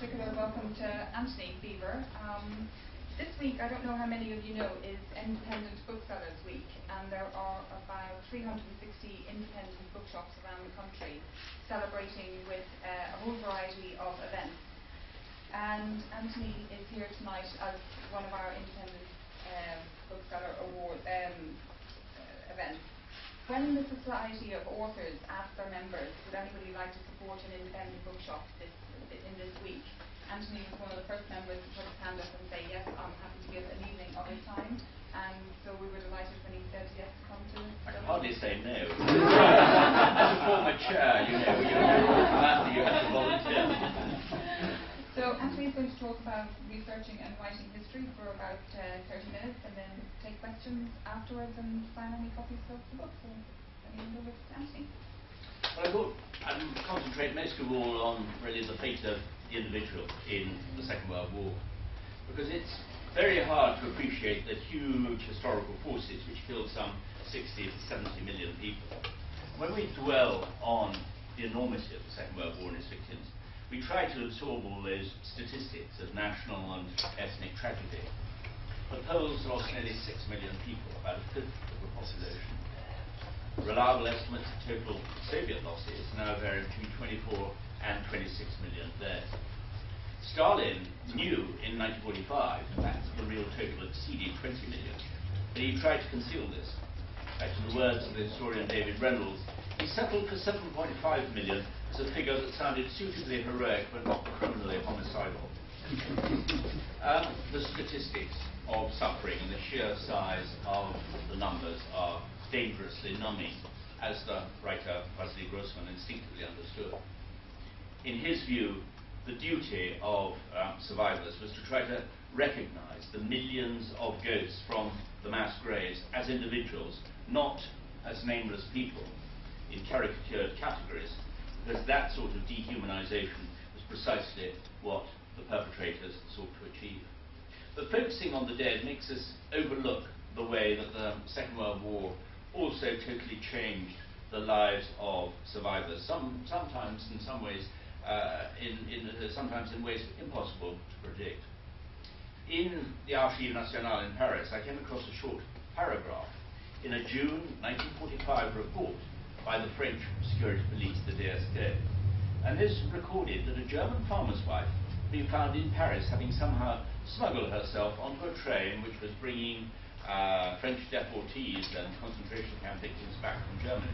particular welcome to Antony Beevor. This week, I don't know how many of you know, is Independent Booksellers Week, and there are about 360 independent bookshops around the country celebrating with a whole variety of events. And Antony is here tonight as one of our Independent Bookseller Award events. When the Society of Authors asked their members, would anybody like to support an independent bookshop in this week, Antony was one of the first members to put his hand up and say, yes, I'm happy to give an evening of his time. And so we were delighted when he said yes to come to I can hardly say no. As a former chair, you have to volunteer. So Antony is going to talk about researching and writing history for about 30 minutes, and then take questions afterwards and sign any copies of the book. So let me hand over to Antony. Well, I thought I'd concentrate most of all on really the fate of the individual in the Second World War, because it's very hard to appreciate the huge historical forces which killed some 60 to 70 million people. When we dwell on the enormity of the Second World War and its victims, we try to absorb all those statistics of national and ethnic tragedy. The Poles lost nearly 6 million people, about a fifth of the population. Reliable estimates of total Soviet losses now vary between 24 and 26 million dead. Stalin knew in 1945, in fact, the real total exceeded 20 million, but he tried to conceal this. In fact, in the words of the historian David Reynolds, he settled for 7.5 million as a figure that sounded suitably heroic but not criminally homicidal. The statistics of suffering and the sheer size of the numbers are dangerously numbing, as the writer Vasily Grossman instinctively understood. In his view, the duty of survivors was to try to recognize the millions of ghosts from the mass graves as individuals, not as nameless people in caricatured categories, because that sort of dehumanization was precisely what the perpetrators sought to achieve. But focusing on the dead makes us overlook the way that the Second World War also totally changed the lives of survivors, sometimes in some ways, sometimes in ways impossible to predict. In the Archives Nationales in Paris, I came across a short paragraph in a June 1945 report by the French security police, the DSK. And this recorded that a German farmer's wife had been found in Paris having somehow smuggled herself onto a train which was bringing French deportees and concentration camp victims back from Germany.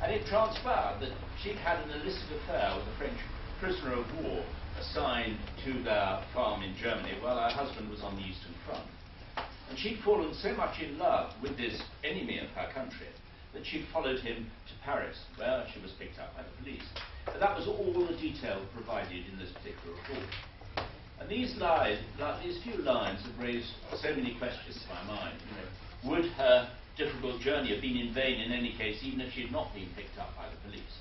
And it transpired that she'd had an illicit affair with a French prisoner of war assigned to their farm in Germany while her husband was on the Eastern Front. And she'd fallen so much in love with this enemy of her country that she'd followed him to Paris, where she was picked up by the police. But that was all the detail provided in this particular report. And these few lines have raised so many questions in my mind. Would her difficult journey have been in vain in any case, even if she had not been picked up by the police?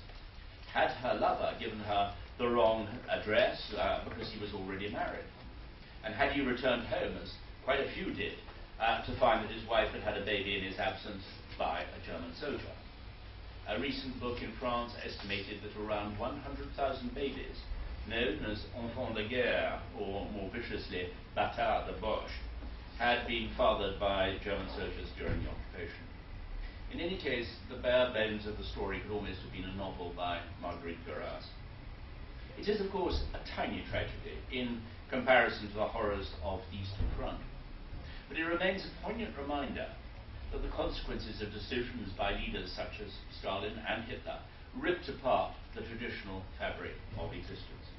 Had her lover given her the wrong address because he was already married? And had he returned home, as quite a few did, to find that his wife had had a baby in his absence by a German soldier? A recent book in France estimated that around 100,000 babies, known as enfants de guerre, or more viciously, bâtards de Boche, had been fathered by German soldiers during the occupation. In any case, the bare bones of the story could almost have been a novel by Marguerite Duras. It is, of course, a tiny tragedy in comparison to the horrors of the Eastern Front, but it remains a poignant reminder that the consequences of decisions by leaders such as Stalin and Hitler ripped apart the traditional fabric of existence.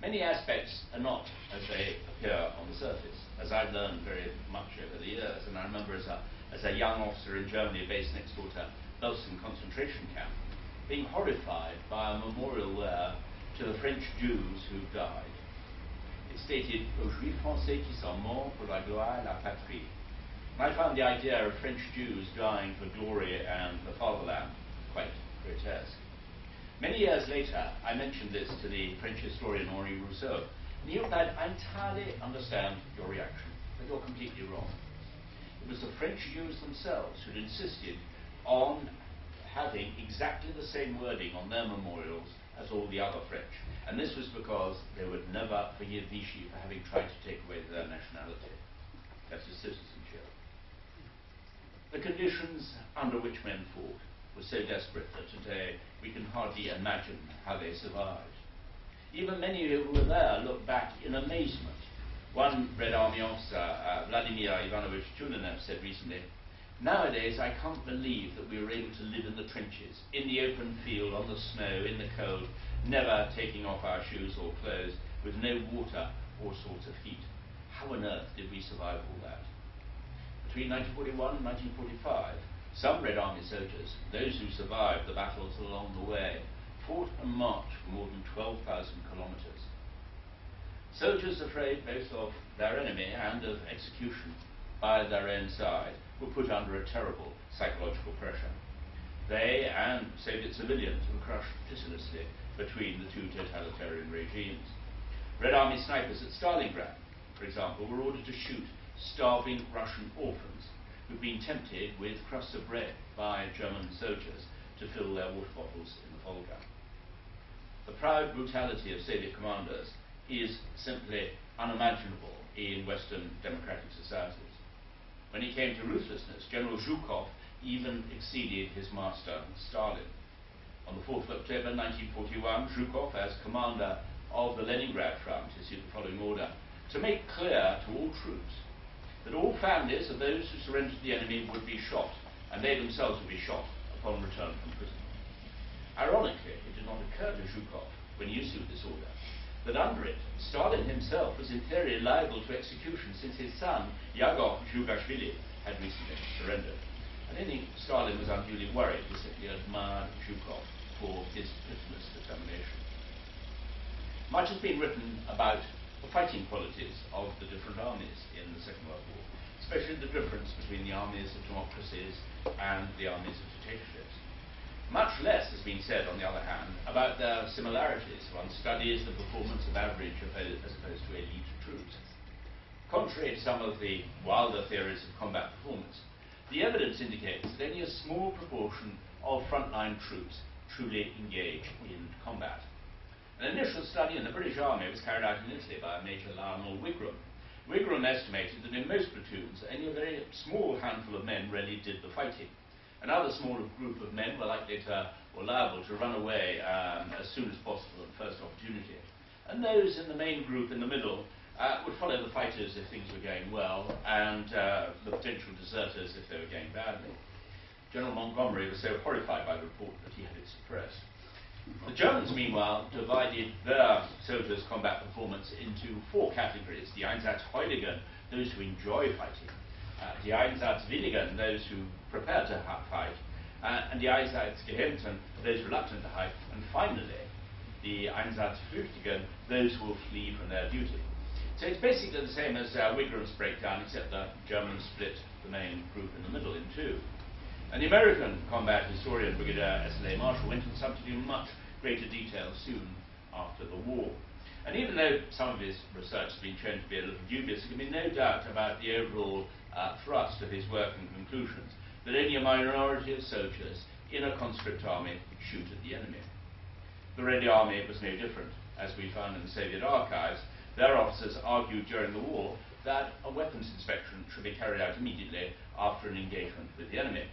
Many aspects are not as they appear on the surface, as I've learned very much over the years. And I remember as a young officer in Germany based next door to Belsen concentration camp, being horrified by a memorial there to the French Jews who died. It stated, aux Juifs français qui sont morts pour la gloire et la patrie. And I found the idea of French Jews dying for glory and the fatherland quite grotesque. Many years later, I mentioned this to the French historian Henri Rousseau, and he replied, I entirely understand your reaction, but you're completely wrong. It was the French Jews themselves who'd insisted on having exactly the same wording on their memorials as all the other French. And this was because they would never forgive Vichy for having tried to take away their nationality. That's his citizenship. The conditions under which men fought were so desperate that today we can hardly imagine how they survived. Even many who were there look back in amazement. One Red Army officer, Vladimir Ivanovich Chulinev, said recently, "Nowadays I can't believe that we were able to live in the trenches, in the open field, on the snow, in the cold, never taking off our shoes or clothes, with no water or sorts of heat. How on earth did we survive all that?" Between 1941 and 1945, some Red Army soldiers, those who survived the battles along the way, fought and marched for more than 12,000 kilometers. Soldiers afraid both of their enemy and of execution by their own side were put under a terrible psychological pressure. They and Soviet civilians were crushed pitilessly between the two totalitarian regimes. Red Army snipers at Stalingrad, for example, were ordered to shoot starving Russian orphans who'd been tempted with crusts of bread by German soldiers to fill their water bottles in the Volga. The proud brutality of Soviet commanders is simply unimaginable in Western democratic societies. When it came to ruthlessness, General Zhukov even exceeded his master Stalin. On the 4th of October 1941, Zhukov, as commander of the Leningrad front, issued the following order: to make clear to all troops that all families of those who surrendered to the enemy would be shot, and they themselves would be shot upon return from prison. Ironically, it did not occur to Zhukov, when he issued this order, that under it, Stalin himself was in theory liable to execution, since his son, Yagov Zhugashvili, had recently surrendered. I don't think Stalin was unduly worried. He simply admired Zhukov for his pitiless determination. Much has been written about the fighting qualities of the different armies in the Second World War, especially the difference between the armies of democracies and the armies of dictatorships. Much less has been said, on the other hand, about their similarities. One studies the performance of average as opposed to elite troops. Contrary to some of the wilder theories of combat performance, the evidence indicates that only a small proportion of frontline troops truly engage in combat. An initial study in the British Army was carried out in Italy by Major Lionel Wigram. Wigram estimated that in most platoons, only a very small handful of men really did the fighting. Another smaller group of men were liable to run away as soon as possible at the first opportunity. And those in the main group in the middle would follow the fighters if things were going well, and the potential deserters if they were going badly. General Montgomery was so horrified by the report that he had it suppressed. The Germans, meanwhile, divided their soldiers' combat performance into 4 categories: the Einsatzfreudigen, those who enjoy fighting; the Einsatzwilligen, those who prepare to fight; and the Einsatzgehemmten, those reluctant to fight; and finally, the Einsatzflüchtigen, those who will flee from their duty. So it's basically the same as Wigram's breakdown, except that Germans split the main group in the middle in 2. And the American combat historian, Brigadier S.L.A. Marshall, went into something in much greater detail soon after the war. And even though some of his research has been shown to be a little dubious, there can be no doubt about the overall thrust of his work and conclusions, that only a minority of soldiers in a conscript army shoot at the enemy. The Red Army was no different. As we found in the Soviet archives, their officers argued during the war that a weapons inspection should be carried out immediately after an engagement with the enemy.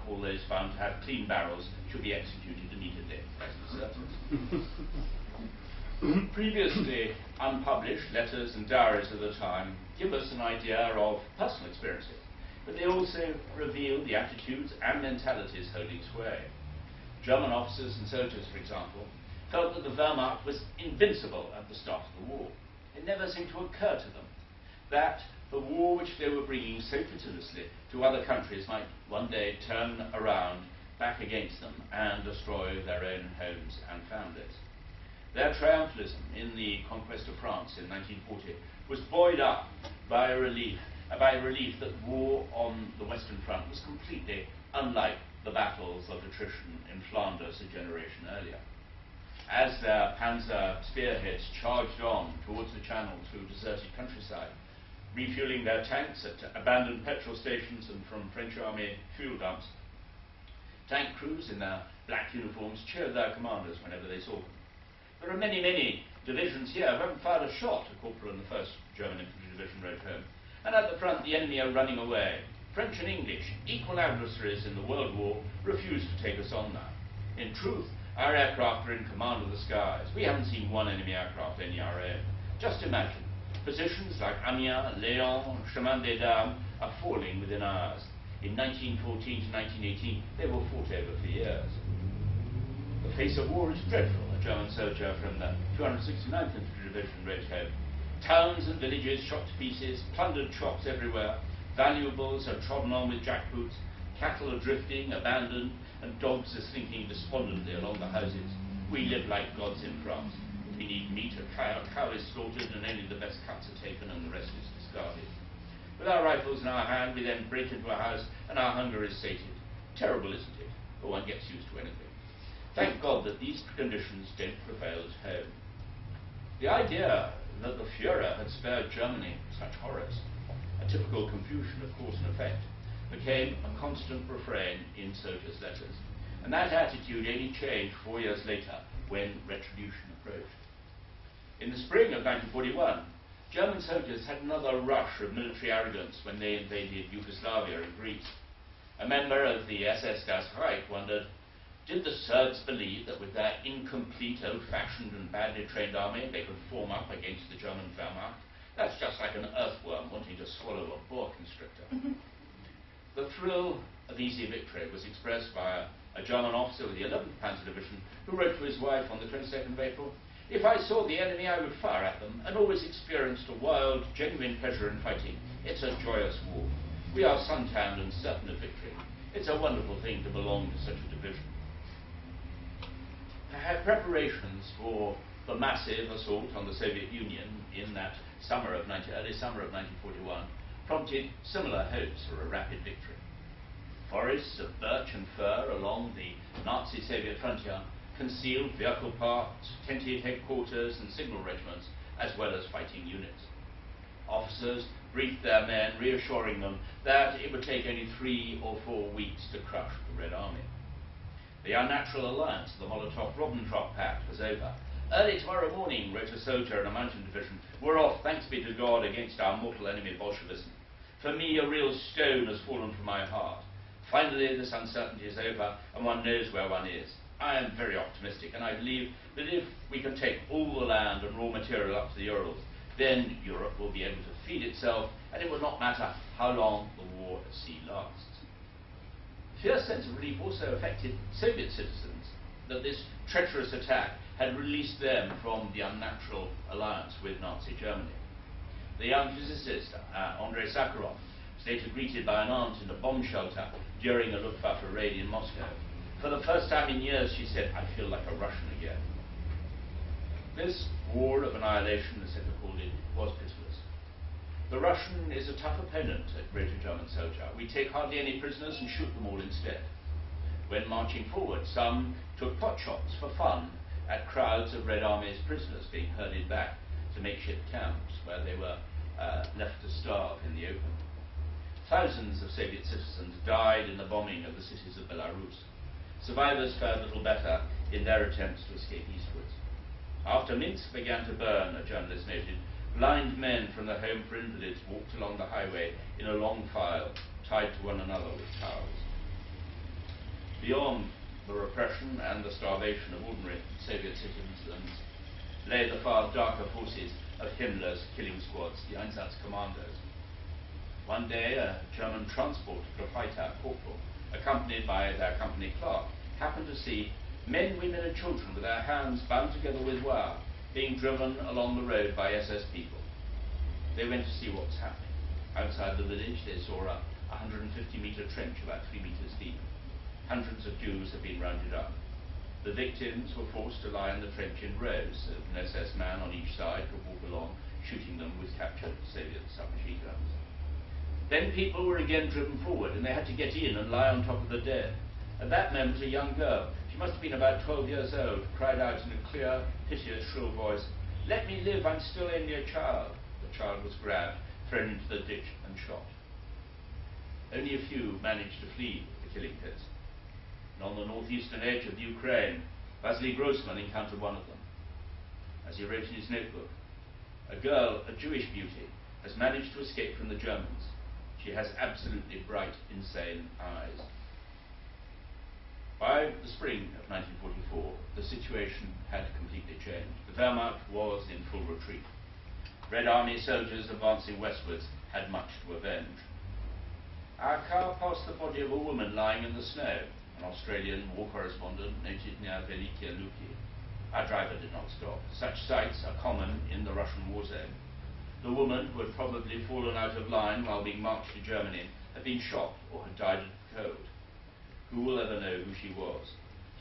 All those found to have clean barrels should be executed immediately as deserters. Previously unpublished letters and diaries of the time give us an idea of personal experiences, but they also reveal the attitudes and mentalities holding sway. German officers and soldiers, for example, felt that the Wehrmacht was invincible at the start of the war. It never seemed to occur to them that the war which they were bringing so pitilessly to other countries might one day turn around back against them and destroy their own homes and families. Their triumphalism in the conquest of France in 1940 was buoyed up by a relief that war on the Western Front was completely unlike the battles of attrition in Flanders a generation earlier. As their panzer spearheads charged on towards the Channel through deserted countryside, refueling their tanks at abandoned petrol stations and from French army fuel dumps, tank crews in their black uniforms cheered their commanders whenever they saw them. There are many, many divisions here who haven't fired a shot, a corporal in the 1st German Infantry Division wrote home. And at the front, the enemy are running away. French and English, equal adversaries in the World War, refuse to take us on now. In truth, our aircraft are in command of the skies. We haven't seen one enemy aircraft, any our own. Just imagine, positions like Amiens, Léon, Chemin des Dames are falling within hours. In 1914 to 1918, they were fought over for years. The face of war is dreadful, a German soldier from the 269th Infantry Division wrote home. Towns and villages shot to pieces, plundered shops everywhere, valuables are trodden on with jackboots, cattle are drifting, abandoned, and dogs are slinking despondently along the houses. We live like gods in France. If we need meat, a cow is slaughtered, and only the best cuts are taken, and the rest is discarded. With our rifles in our hand, we then break into a house, and our hunger is sated. Terrible, isn't it? But one gets used to anything. Thank God that these conditions don't prevail at home. The idea that the Führer had spared Germany such horrors, a typical confusion of cause and effect, became a constant refrain in soldiers' letters. And that attitude only changed 4 years later when retribution approached. In the spring of 1941, German soldiers had another rush of military arrogance when they invaded Yugoslavia and Greece. A member of the SS Das Reich wondered, did the Serbs believe that with their incomplete, old-fashioned and badly trained army they could form up against the German Wehrmacht? That's just like an earthworm wanting to swallow a boa constrictor. The thrill of easy victory was expressed by a German officer with the 11th Panzer Division who wrote to his wife on the 22nd of April, if I saw the enemy I would fire at them and always experienced a wild, genuine pleasure in fighting. It's a joyous war. We are suntanned and certain of victory. It's a wonderful thing to belong to such a division. Preparations for the massive assault on the Soviet Union in that early summer of 1941 prompted similar hopes for a rapid victory. Forests of birch and fir along the Nazi-Soviet frontier concealed vehicle parks, tented headquarters and signal regiments, as well as fighting units. Officers briefed their men, reassuring them that it would take only 3 or 4 weeks to crush the Red Army. The unnatural alliance of the Molotov-Ribbentrop Pact was over. Early tomorrow morning, wrote a soldier in a mountain division, we're off, thanks be to God, against our mortal enemy Bolshevism. For me, a real stone has fallen from my heart. Finally, this uncertainty is over, and one knows where one is. I am very optimistic, and I believe that if we can take all the land and raw material up to the Urals, then Europe will be able to feed itself, and it will not matter how long the war at sea lasts. The fierce sense of relief also affected Soviet citizens, that this treacherous attack had released them from the unnatural alliance with Nazi Germany. The young physicist, Andrei Sakharov, was later greeted by an aunt in a bomb shelter during a Luftwaffe raid in Moscow. For the first time in years, she said, I feel like a Russian again. This war of annihilation, as Hitler called it, was pitiless. The Russian is a tough opponent, wrote a German soldier. We take hardly any prisoners and shoot them all instead. When marching forward, some took pot shots for fun at crowds of Red Army's prisoners being herded back to makeshift camps where they were left to starve in the open. Thousands of Soviet citizens died in the bombing of the cities of Belarus. Survivors fared little better in their attempts to escape eastwards. After Minsk began to burn, a journalist noted, blind men from the Home for Invalids walked along the highway in a long file, tied to one another with towels. Beyond the repression and the starvation of ordinary Soviet citizens lay the far darker forces of Himmler's killing squads, the Einsatzkommandos. One day, a German transport Gefreiter corporal, accompanied by their company clerk, happened to see men, women and children with their hands bound together with wire being driven along the road by SS people. They went to see what was happening. Outside the village, they saw a 150-metre trench about 3 metres deep. Hundreds of Jews had been rounded up. The victims were forced to lie in the trench in rows, so an SS man on each side could walk along, shooting them with captured Soviet submachine guns. Then people were again driven forward, and they had to get in and lie on top of the dead. At that moment, a young girl, she must have been about 12 years old, cried out in a clear, piteous, shrill voice, "Let me live, I'm still only a child." The child was grabbed, thrown into the ditch and shot. Only a few managed to flee the killing pits. And on the northeastern edge of the Ukraine, Vasily Grossman encountered one of them. as he wrote in his notebook, "A girl, a Jewish beauty, has managed to escape from the Germans. She has absolutely bright, insane eyes." By the spring of 1944, the situation had completely changed. The Wehrmacht was in full retreat. Red Army soldiers advancing westwards had much to avenge. Our car passed the body of a woman lying in the snow, an Australian war correspondent noted near Velikia Luki. Our driver did not stop. Such sights are common in the Russian war zone. The woman, who had probably fallen out of line while being marched to Germany, had been shot or had died of cold. Who will ever know who she was?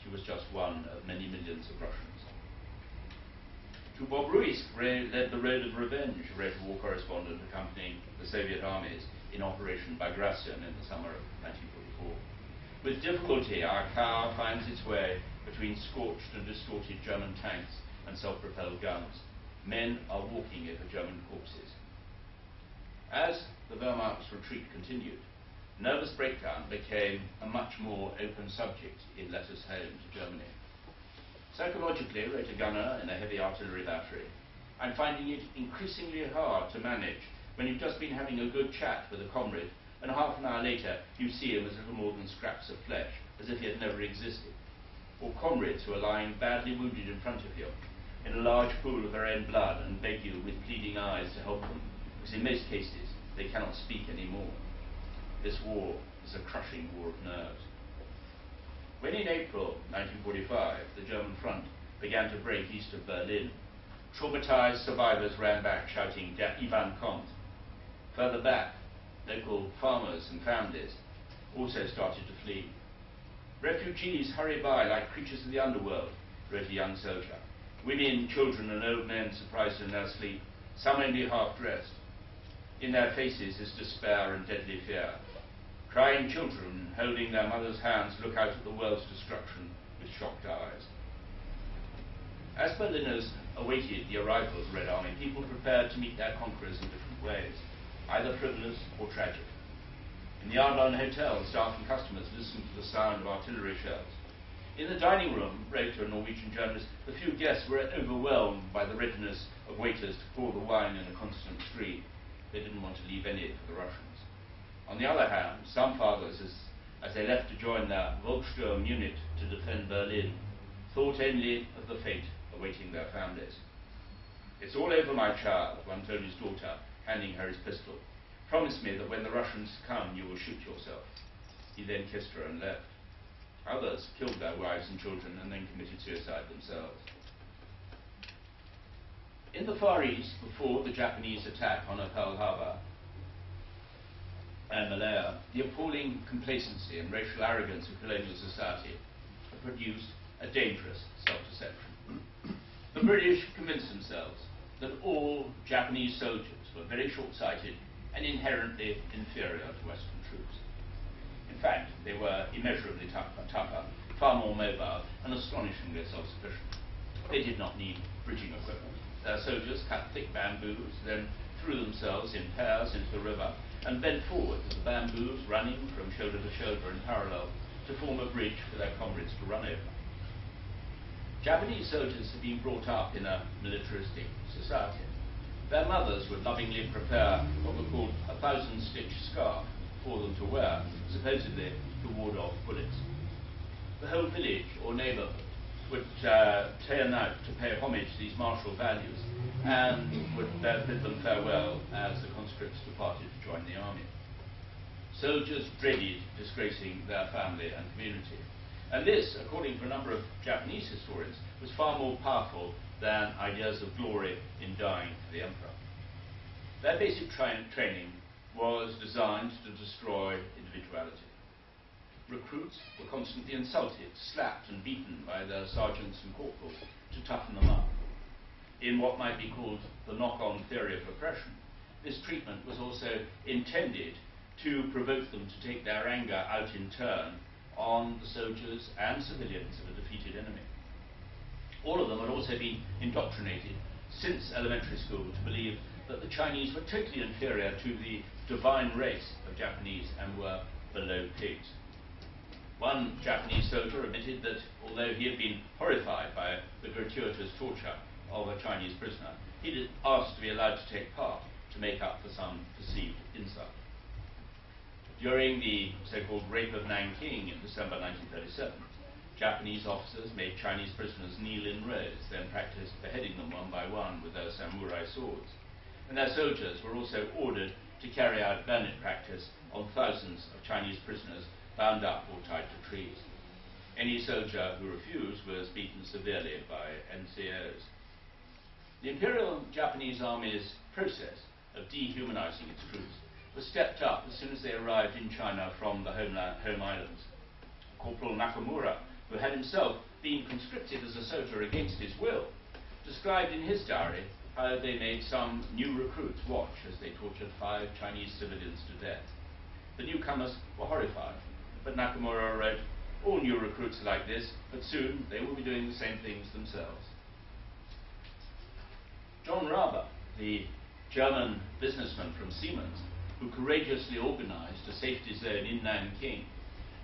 She was just one of many millions of Russians. To Bobruisk led the Road of Revenge, wrote a war correspondent accompanying the Soviet armies in Operation Bagration in the summer of 1944. With difficulty, our car finds its way between scorched and distorted German tanks and self-propelled guns. Men are walking over German corpses. As the Wehrmacht's retreat continued, nervous breakdown became a much more open subject in letters home to Germany. Psychologically, wrote a gunner in a heavy artillery battery, "I'm finding it increasingly hard to manage when you've just been having a good chat with a comrade, and half an hour later you see him as little more than scraps of flesh, as if he had never existed. Or comrades who are lying badly wounded in front of you, in a large pool of their own blood, and beg you with pleading eyes to help them, because in most cases they cannot speak any more. This war is a crushing war of nerves." When in April 1945 the German front began to break east of Berlin, traumatized survivors ran back shouting, "Der Ivan kommt." Further back, local farmers and families also started to flee. "Refugees hurry by like creatures of the underworld," wrote a young soldier. "Women, children and old men surprised in their sleep, some only half dressed. In their faces is despair and deadly fear. Crying children holding their mothers' hands look out at the world's destruction with shocked eyes." As Berliners awaited the arrival of the Red Army, people prepared to meet their conquerors in different ways, either frivolous or tragic. In the Adlon Hotel, staff and customers listened to the sound of artillery shells. In the dining room, wrote a Norwegian journalist, the few guests were overwhelmed by the readiness of waiters to pour the wine in a constant stream. They didn't want to leave any for the Russians. On the other hand, some fathers, as they left to join their Volkssturm unit to defend Berlin, thought only of the fate awaiting their families. "It's all over, my child," one told his daughter, handing her his pistol. "Promise me that when the Russians come, you will shoot yourself." He then kissed her and left. Others killed their wives and children and then committed suicide themselves. In the Far East, before the Japanese attack on Pearl Harbor and Malaya, the appalling complacency and racial arrogance of colonial society had produced a dangerous self-deception. The British convinced themselves that all Japanese soldiers were very short-sighted and inherently inferior to Western troops. In fact, they were immeasurably tougher, far more mobile, and astonishingly self-sufficient. They did not need bridging equipment. Their soldiers cut thick bamboos, then threw themselves in pairs into the river, and bent forward with the bamboos running from shoulder to shoulder in parallel to form a bridge for their comrades to run over. Japanese soldiers had been brought up in a militaristic society. Their mothers would lovingly prepare what were called a 1,000-stitch scarf for them to wear, supposedly to ward off bullets. The whole village or neighborhood would turn out to pay homage to these martial values and would bid them farewell as the conscripts departed to join the army. Soldiers dreaded disgracing their family and community. And this, according to a number of Japanese historians, was far more powerful than ideas of glory in dying for the emperor. Their basic training was designed to destroy individuality. Recruits were constantly insulted, slapped and beaten by their sergeants and corporals to toughen them up. In what might be called the knock-on theory of oppression, this treatment was also intended to provoke them to take their anger out in turn on the soldiers and civilians of a defeated enemy. All of them had also been indoctrinated since elementary school to believe that the Chinese were totally inferior to the divine race of Japanese and were below pigs. One Japanese soldier admitted that although he had been horrified by the gratuitous torture of a Chinese prisoner, he asked to be allowed to take part to make up for some perceived insult. During the so-called Rape of Nanking in December 1937, Japanese officers made Chinese prisoners kneel in rows, then practiced beheading them one by one with their samurai swords. And their soldiers were also ordered to carry out bayonet practice on thousands of Chinese prisoners bound up or tied to trees. Any soldier who refused was beaten severely by NCOs. The Imperial Japanese Army's process of dehumanizing its troops was stepped up as soon as they arrived in China from the home islands. Corporal Nakamura, who had himself been conscripted as a soldier against his will, described in his diary how they made some new recruits watch as they tortured 5 Chinese civilians to death. The newcomers were horrified, but Nakamura wrote, "All new recruits are like this, but soon they will be doing the same things themselves." John Rabe, the German businessman from Siemens, who courageously organized a safety zone in Nanking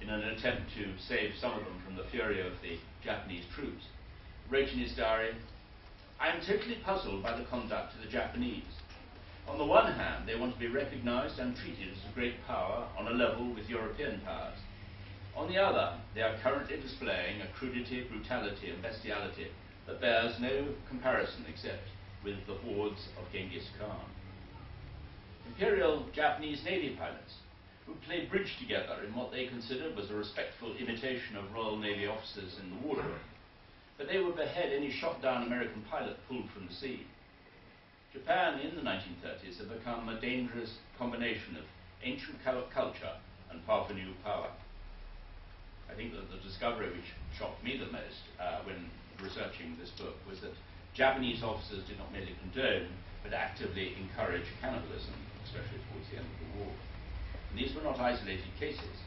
in an attempt to save some of them from the fury of the Japanese troops, wrote in his diary, "I am totally puzzled by the conduct of the Japanese. On the one hand, they want to be recognized and treated as a great power on a level with European powers. On the other, they are currently displaying a crudity, brutality, and bestiality that bears no comparison except with the hordes of Genghis Khan." Imperial Japanese Navy pilots would play bridge together in what they considered was a respectful imitation of Royal Navy officers in the war room, but they would behead any shot-down American pilot pulled from the sea. Japan in the 1930s had become a dangerous combination of ancient culture and parvenu power. I think that the discovery which shocked me the most when researching this book was that Japanese officers did not merely condone, but actively encourage cannibalism, especially towards the end of the war. And these were not isolated cases.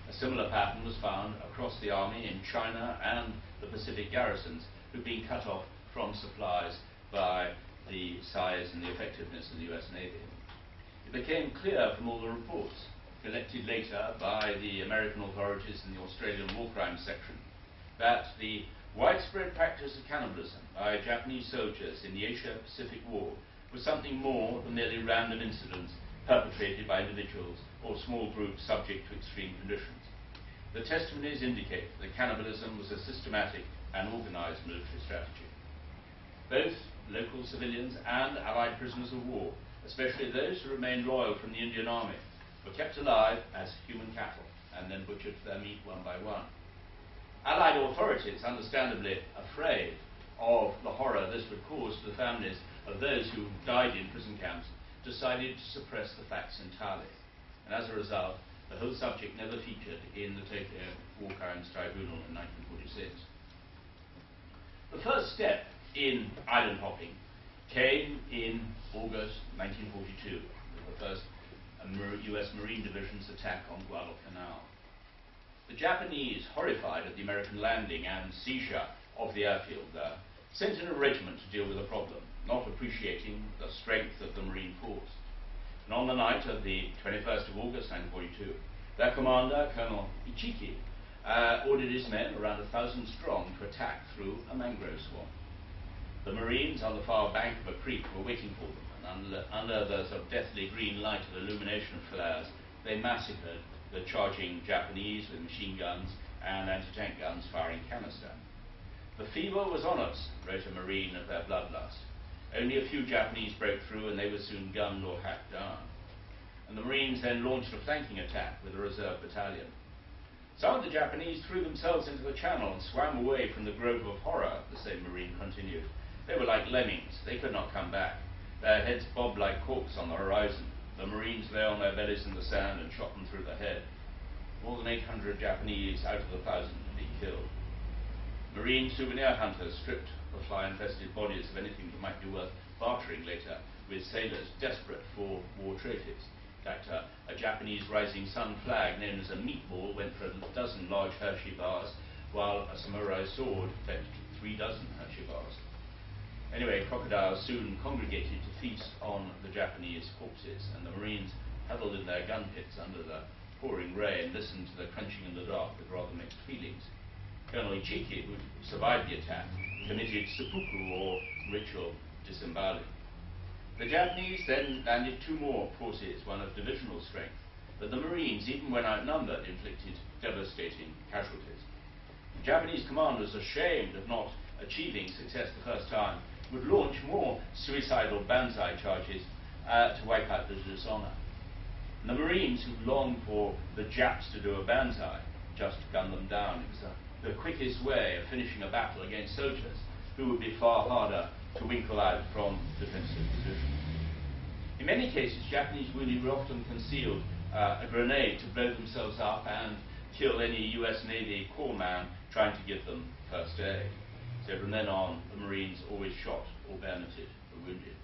A similar pattern was found across the army in China and the Pacific garrisons, who'd been cut off from supplies by the size and the effectiveness of the US Navy. It became clear from all the reports collected later by the American authorities in the Australian War Crimes section that the widespread practice of cannibalism by Japanese soldiers in the Asia-Pacific War was something more than merely random incidents perpetrated by individuals or small groups subject to extreme conditions. The testimonies indicate that cannibalism was a systematic and organized military strategy. Both local civilians and Allied prisoners of war, especially those who remained loyal from the Indian Army, were kept alive as human cattle and then butchered for their meat one by one. Allied authorities, understandably afraid of the horror this would cause to the families of those who died in prison camps, decided to suppress the facts entirely. And as a result, the whole subject never featured in the Tokyo War Crimes Tribunal in 1946. The first step in island hopping came in August 1942, with the first US Marine Division's attack on Guadalcanal. The Japanese, horrified at the American landing and seizure of the airfield there, sent in a regiment to deal with the problem, not appreciating the strength of the Marine force. And on the night of the 21st of August 1942, their commander, Colonel Ichiki, ordered his men, around 1,000 strong, to attack through a mangrove swamp. The Marines on the far bank of a creek were waiting for them, and under the sort of deathly green light of illumination flares, they massacred the charging Japanese with machine guns and anti-tank guns firing canister. "The fever was on us," wrote a Marine of their bloodlust. "Only a few Japanese broke through and they were soon gunned or hacked down." And the Marines then launched a flanking attack with a reserve battalion. "Some of the Japanese threw themselves into the channel and swam away from the grove of horror," the same Marine continued. "They were like lemmings. They could not come back. Their heads bobbed like corks on the horizon. The Marines lay on their bellies in the sand and shot them through the head. More than 800 Japanese out of the 1,000 had been killed." Marine souvenir hunters stripped the fly-infested bodies of anything that might be worth bartering later with sailors desperate for war trophies. In fact, a Japanese rising sun flag known as a meatball went for 12 large Hershey bars, while a samurai sword fetched 3 dozen Hershey bars. Anyway, crocodiles soon congregated to feast on the Japanese corpses, and the Marines huddled in their gun pits under the pouring rain, listened to the crunching in the dark with rather mixed feelings. Colonel Ichiki, who survived the attack, committed seppuku, or ritual disemboweling. The Japanese then landed 2 more forces, one of divisional strength, but the Marines, even when outnumbered, inflicted devastating casualties. The Japanese commanders, ashamed of not achieving success the first time, would launch more suicidal banzai charges to wipe out the dishonor. And the Marines, who longed for the Japs to do a banzai, just gunned them down. It was the quickest way of finishing a battle against soldiers who would be far harder to winkle out from defensive positions. In many cases, Japanese wounded would often conceal a grenade to blow themselves up and kill any US Navy corps man trying to give them first aid. So from then on, the Marines always shot or bayoneted the wounded.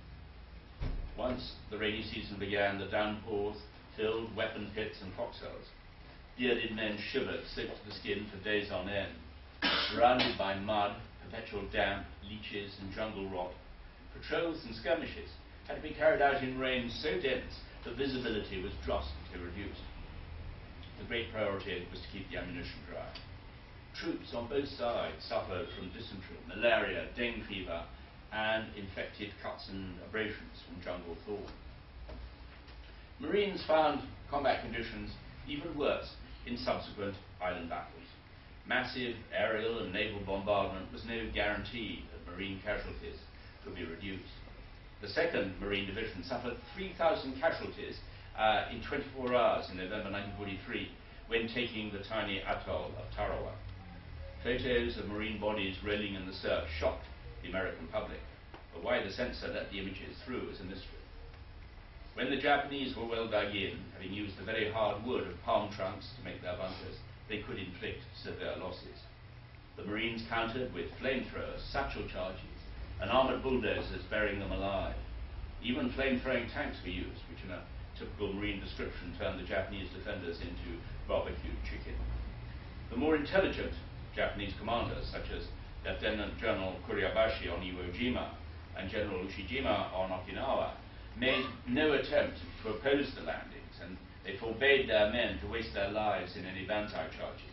Once the rainy season began, the downpours filled weapon pits and foxholes. Bearded men shivered, soaked to the skin for days on end. Surrounded by mud, perpetual damp, leeches and jungle rot, patrols and skirmishes had to be carried out in rain so dense that visibility was drastically reduced. The great priority was to keep the ammunition dry. Troops on both sides suffered from dysentery, malaria, dengue fever, and infected cuts and abrasions from jungle thorn. Marines found combat conditions even worse in subsequent island battles. Massive aerial and naval bombardment was no guarantee that Marine casualties could be reduced. The 2nd Marine Division suffered 3,000 casualties in 24 hours in November 1943 when taking the tiny atoll of Tarawa. Photos of Marine bodies rolling in the surf shocked the American public, but why the censor let the images through is a mystery. When the Japanese were well dug in, having used the very hard wood of palm trunks to make their bunkers, they could inflict severe losses. The Marines countered with flamethrowers, satchel charges, and armoured bulldozers burying them alive. Even flame-throwing tanks were used, which in a typical Marine description turned the Japanese defenders into barbecued chicken. The more intelligent Japanese commanders, such as Lieutenant General Kuribashi on Iwo Jima and General Ushijima on Okinawa, made no attempt to oppose the landings, and they forbade their men to waste their lives in any banzai charges.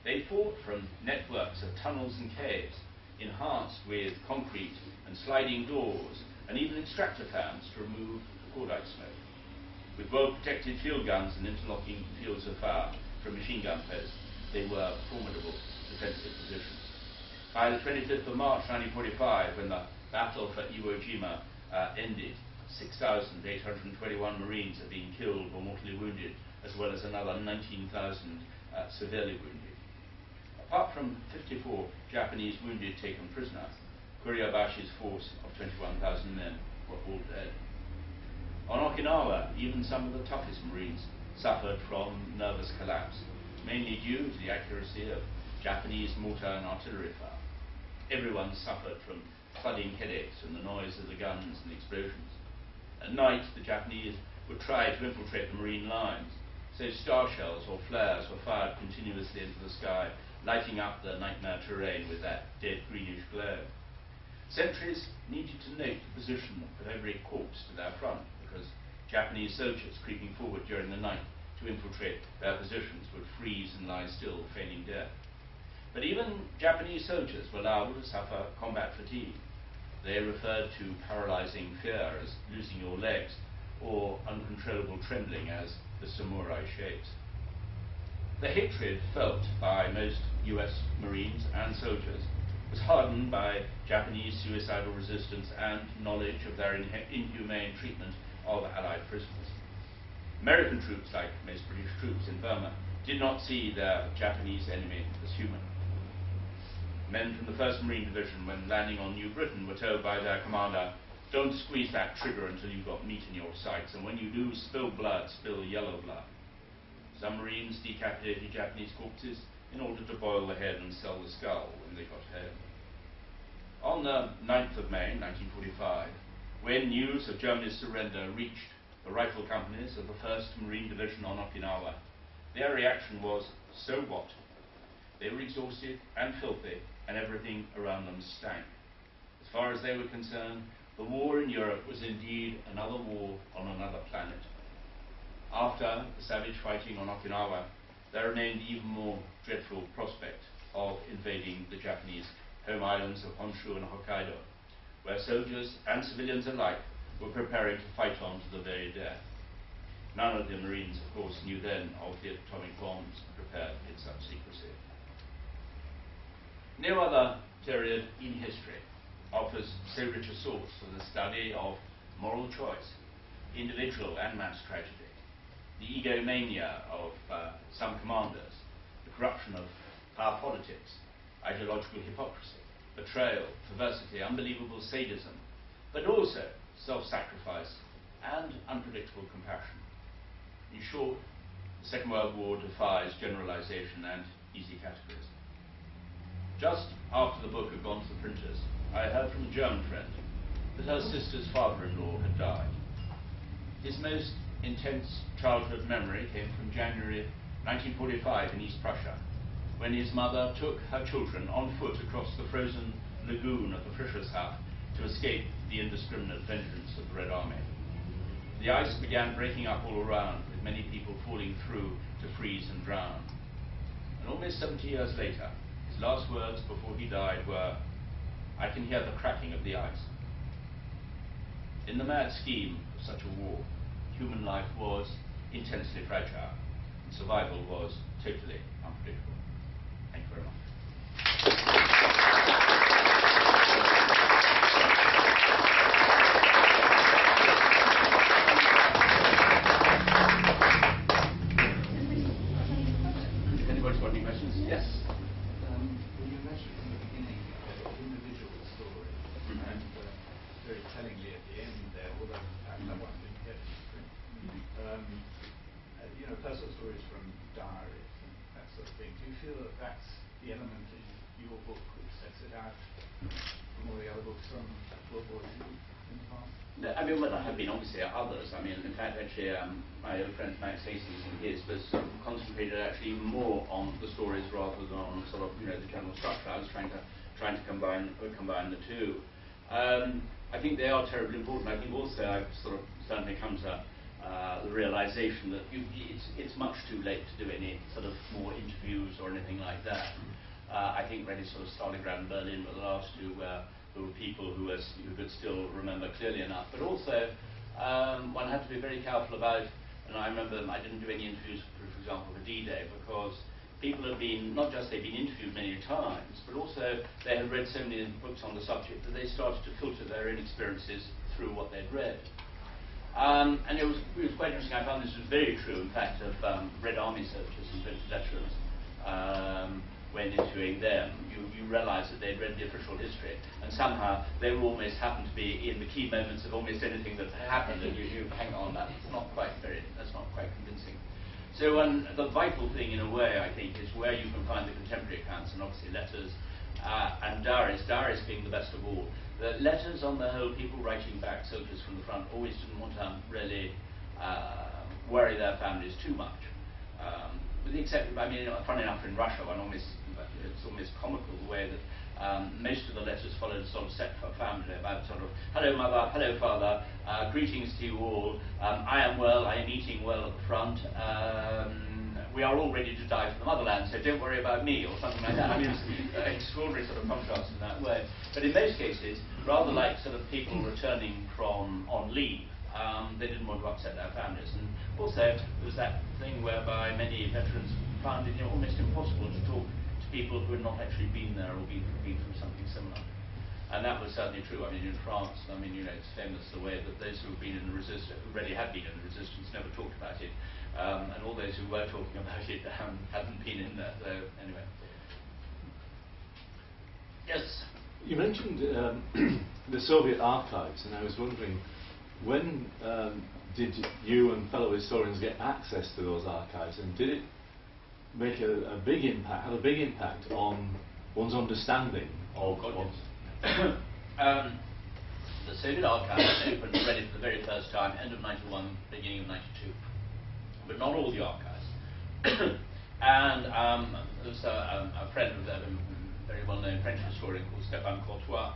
They fought from networks of tunnels and caves, enhanced with concrete and sliding doors, and even extractor fans to remove cordite smoke. With well-protected field guns and interlocking fields of fire from machine gun posts, they were formidable defensive positions. By the 25th of March 1945, when the battle for Iwo Jima ended, 6,821 Marines had been killed or mortally wounded, as well as another 19,000 severely wounded. Apart from 54 Japanese wounded taken prisoner, Kuribashi's force of 21,000 men were all dead. On Okinawa, even some of the toughest Marines suffered from nervous collapse, mainly due to the accuracy of Japanese mortar and artillery fire. Everyone suffered from thudding headaches and the noise of the guns and explosions. At night, the Japanese would try to infiltrate the Marine lines, so star shells or flares were fired continuously into the sky, lighting up the nightmare terrain with that dead greenish glow. Sentries needed to note the position of every corpse to their front, because Japanese soldiers creeping forward during the night to infiltrate their positions would freeze and lie still, feigning death. But even Japanese soldiers were liable to suffer combat fatigue. They referred to paralyzing fear as losing your legs, or uncontrollable trembling as the samurai shakes. The hatred felt by most US Marines and soldiers was hardened by Japanese suicidal resistance and knowledge of their inhumane treatment of Allied prisoners. American troops, like most British troops in Burma, did not see their Japanese enemy as human. Men from the 1st Marine Division, when landing on New Britain, were told by their commander, "Don't squeeze that trigger until you've got meat in your sights, and when you do, spill blood, spill yellow blood." Some Marines decapitated Japanese corpses in order to boil the head and sell the skull when they got home. On the 9th of May 1945, when news of Germany's surrender reached the rifle companies of the 1st Marine Division on Okinawa, their reaction was, so what? They were exhausted and filthy, and everything around them stank. As far as they were concerned, the war in Europe was indeed another war on another planet. After the savage fighting on Okinawa, there remained the even more dreadful prospect of invading the Japanese home islands of Honshu and Hokkaido, where soldiers and civilians alike were preparing to fight on to the very death. None of the Marines, of course, knew then of the atomic bombs prepared in such secrecy. No other period in history offers so rich a source for the study of moral choice, individual and mass tragedy, the egomania of some commanders, the corruption of power politics, ideological hypocrisy, betrayal, perversity, unbelievable sadism, but also self-sacrifice and unpredictable compassion. In short, the Second World War defies generalization and easy categories. Just after the book had gone to the printers, I heard from a German friend that her sister's father-in-law had died. His most intense childhood memory came from January 1945 in East Prussia, when his mother took her children on foot across the frozen lagoon of the Frischeshaff to escape the indiscriminate vengeance of the Red Army. The ice began breaking up all around, with many people falling through to freeze and drown. And almost 70 years later, his last words before he died were, "I can hear the cracking of the ice." In the mad scheme of such a war, human life was intensely fragile, and survival was totally unpredictable. Thank you very much. Anybody's got any questions? Yes. Well, you mentioned from the beginning individual story, and very tellingly at the end there, although perhaps that one didn't get to print. Personal stories from diaries and that sort of thing. Do you feel that that's the element in your book which sets it out from all the other books from World War II in the past? No, I mean, well, there have been obviously others. I mean, in fact, actually, my old friend Max Hastings in his was concentrated actually more on the stories rather than on sort of the general structure. I was trying to combine the two. I think they are terribly important. I think also I've sort of certainly come to the realization that it's much too late to do any sort of more interviews or anything like that. I think really sort of Stalingrad and Berlin were the last two where there were people who could still remember clearly enough. But also, one had to be very careful about, and I remember I didn't do any interviews, for example, for D-Day, because people had been, not just they'd been interviewed many times, but also they had read so many books on the subject that they started to filter their own experiences through what they'd read. And it was quite interesting. I found this was very true, in fact, of Red Army soldiers and veterans. When interviewing them, you realise that they'd read the official history, and somehow they would almost happen to be in the key moments of almost anything that happened, and you hang on, that's not quite convincing. So the vital thing, in a way, I think, is where you can find the contemporary accounts, and obviously letters and diaries. Diaries being the best of all. The letters, on the whole, people writing back, soldiers from the front, always didn't want to really worry their families too much. With the exception, I mean, funny enough, in Russia, it's almost comical the way that most of the letters followed a sort of set for family about sort of, hello mother, hello father, greetings to you all, I am well, I am eating well at the front, we are all ready to die for the motherland, so don't worry about me, or something like that. I mean, it's an extraordinary sort of contrast in that way. But in most cases, rather like sort of people returning from on leave, they didn't want to upset their families. And also, there was that thing whereby many veterans found it almost impossible to talk to people who had not actually been there or been through something similar. And that was certainly true. I mean, in France, it's famous the way that those who have been in the resistance, who really had been in the resistance, never talked about it. And all those who were talking about it hadn't been in there. So, anyway. Yes? You mentioned the Soviet archives, and I was wondering, when did you and fellow historians get access to those archives, and did it make a big impact, have a big impact on one's understanding of what's... The Soviet archives opened already for the very first time, end of 91, beginning of 92. But not all the archives. And there's a friend of a very well-known French historian called Stéphane Courtois,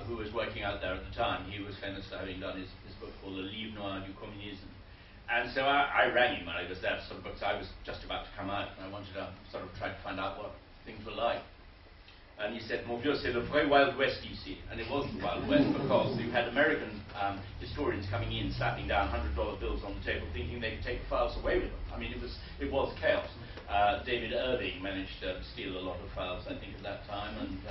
who was working out there at the time. He was famous for having done his book called Le Livre Noir du Communisme. And so I rang him when I was there for some books. I was just about to come out, and I wanted to sort of try to find out what things were like. And he said, "Mon vieux, c'est le vrai Wild West ici." And it was the Wild West because you had American historians coming in, slapping down $100 bills on the table, thinking they could take the files away with them. I mean, it was chaos. David Irving managed to steal a lot of files, I think, at that time, and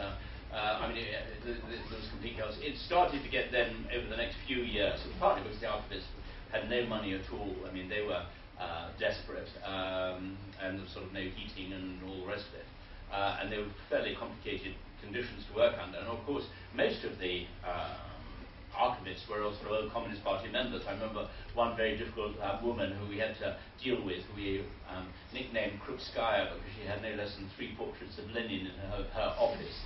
I mean, there was complete chaos. It started to get then, over the next few years, partly because the archivists had no money at all. I mean, they were desperate, and there was sort of no heating and all the rest of it. And they were fairly complicated conditions to work under. And of course, most of the archivists were also old Communist Party members. I remember one very difficult woman who we had to deal with, who we nicknamed Krupskaya because she had no less than 3 portraits of Lenin in her office.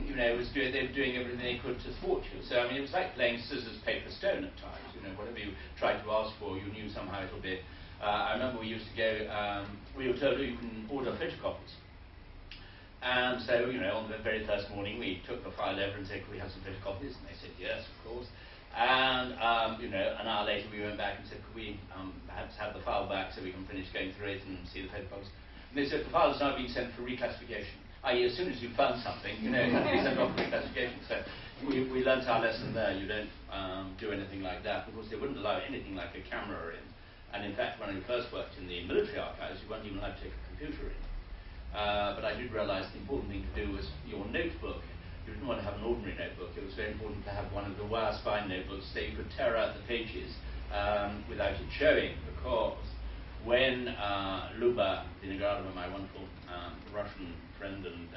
You know, they were doing everything they could to thwart you. So, I mean, it was like playing scissors, paper, stone at times. You know, whatever you tried to ask for, you knew somehow it'll be. I remember we used to go, we were told you can order photocopies. And so, you know, on the very first morning, we took the file over and said, "Could we have some photocopies?" And they said, "Yes, of course." And, you know, an hour later, we went back and said, "Could we perhaps have the file back so we can finish going through it and see the photocopies?" And they said, "The file has now been sent for reclassification." I.e., as soon as you found something, you know, it had to be sent off for reclassification. So we learnt our lesson there. You don't do anything like that, because they wouldn't allow anything like a camera in. And in fact, when I first worked in the military archives, you weren't even allowed to take a computer in. But I did realize the important thing to do was your notebook. You didn't want to have an ordinary notebook. It was very important to have one of the wire spine notebooks so you could tear out the pages without it showing, because when Luba Vinogradova, my wonderful Russian friend and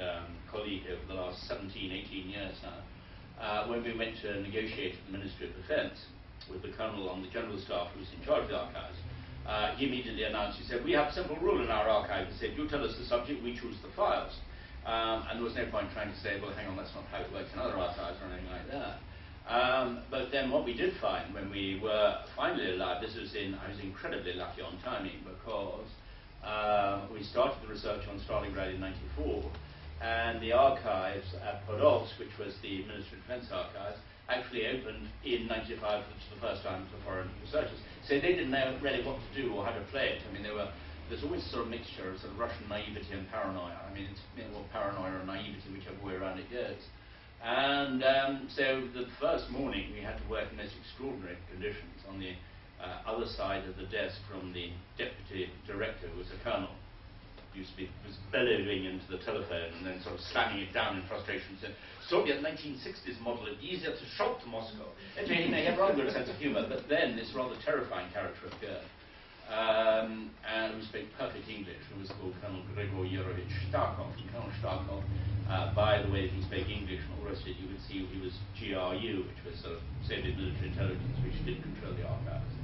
colleague over the last 17, 18 years now, when we went to negotiate at the Ministry of Defense with the colonel on the general staff who was in charge of the archives, he immediately announced, he said, "We have a simple rule in our archive." He said, "You tell us the subject, we choose the files." And there was no point trying to say, "Well, hang on, that's not how it works in other archives," or anything like that. But then what we did find when we were finally allowed, I was incredibly lucky on timing, because we started the research on Stalingrad in '94, and the archives at Podolsk, which was the Ministry of Defense archives, actually opened in '95 for the first time to foreign researchers. So they didn't know really what to do or how to play it. I mean, there's always a sort of mixture of sort of Russian naivety and paranoia. I mean, it's more paranoia or naivety, whichever way around it goes. And so the first morning we had to work in most extraordinary conditions on the other side of the desk from the deputy director, who was a colonel. Was bellowing into the telephone and then sort of slamming it down in frustration, saying, "Soviet 1960s model, it's easier to shout to Moscow." Anyway, he had a rather good sense of humour, but then this rather terrifying character appeared, and who spoke perfect English, who was called Colonel Grigor Yurovich Starkov. And Colonel Starkov, by the way that he spoke English and all the rest of it, you could see he was GRU, which was sort of Soviet military intelligence, which did control the archives.